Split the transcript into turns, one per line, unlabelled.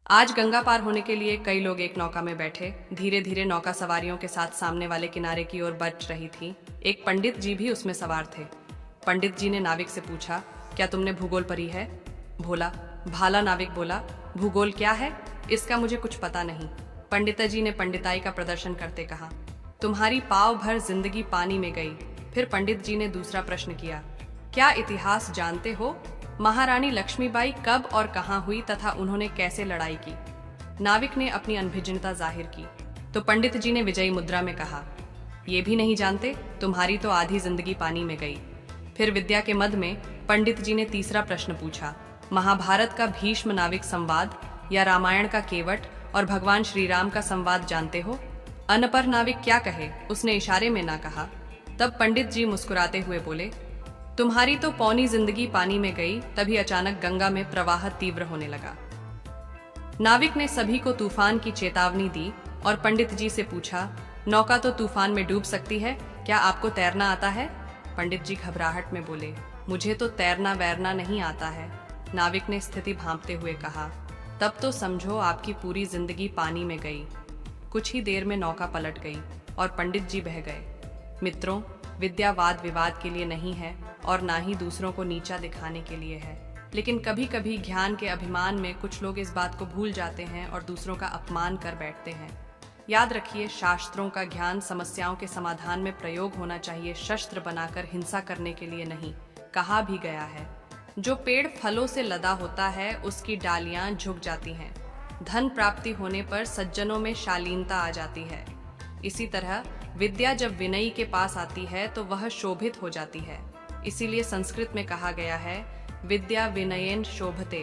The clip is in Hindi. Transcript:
आज गंगा पार होने के लिए कई लोग एक नौका में बैठे। धीरे धीरे नौका सवारियों के साथ सामने वाले किनारे की ओर बढ़ रही थी। एक पंडित जी भी उसमें सवार थे। पंडित जी ने नाविक से पूछा, क्या तुमने भूगोल पढ़ी है? भाला नाविक बोला, भूगोल क्या है? इसका मुझे कुछ पता नहीं। पंडित जी ने पंडिताई का प्रदर्शन करते कहा, तुम्हारी पाव भर जिंदगी पानी में गई। फिर पंडित जी ने दूसरा प्रश्न किया, क्या इतिहास जानते हो? महारानी लक्ष्मीबाई कब और कहां हुई तथा उन्होंने कैसे लड़ाई की? नाविक ने अपनी अनभिज्ञता जाहिर की तो पंडित जी ने विजयी मुद्रा में कहा, ये भी नहीं जानते? तुम्हारी तो आधी जिंदगी पानी में गई। फिर विद्या के मद में पंडित जी ने तीसरा प्रश्न पूछा, महाभारत का भीष्म नाविक संवाद या रामायण का केवट और भगवान श्री राम का संवाद जानते हो? अनपढ़ नाविक क्या कहे, उसने इशारे में ना कहा। तब पंडित जी मुस्कुराते हुए बोले, तुम्हारी तो पौनी जिंदगी पानी में गई। तभी अचानक गंगा में प्रवाह तीव्र होने लगा। नाविक ने सभी को तूफान की चेतावनी दी और पंडित जी से पूछा, नौका तो तूफान में डूब सकती है, क्या आपको तैरना आता है? पंडित जी घबराहट में बोले, मुझे तो तैरना वैरना नहीं आता है। नाविक ने स्थिति भांपते हुए कहा, तब तो समझो आपकी पूरी जिंदगी पानी में गई। कुछ ही देर में नौका पलट गई और पंडित जी बह गए। मित्रों, विद्या वाद विवाद के लिए नहीं है और ना ही दूसरों को नीचा दिखाने के लिए है, लेकिन कभी कभी ज्ञान के अभिमान में कुछ लोग इस बात को भूल जाते हैं और दूसरों का अपमान कर बैठते हैं। याद रखिए, शास्त्रों का ज्ञान समस्याओं के समाधान में प्रयोग होना चाहिए, शस्त्र बनाकर हिंसा करने के लिए नहीं। कहा भी गया है, जो पेड़ फलों से लदा होता है उसकी डालियां झुक जाती हैं। धन प्राप्ति होने पर सज्जनों में शालीनता आ जाती है। इसी तरह विद्या जब विनयी के पास आती है तो वह शोभित हो जाती है। इसीलिए संस्कृत में कहा गया है, विद्या विनयेन शोभते।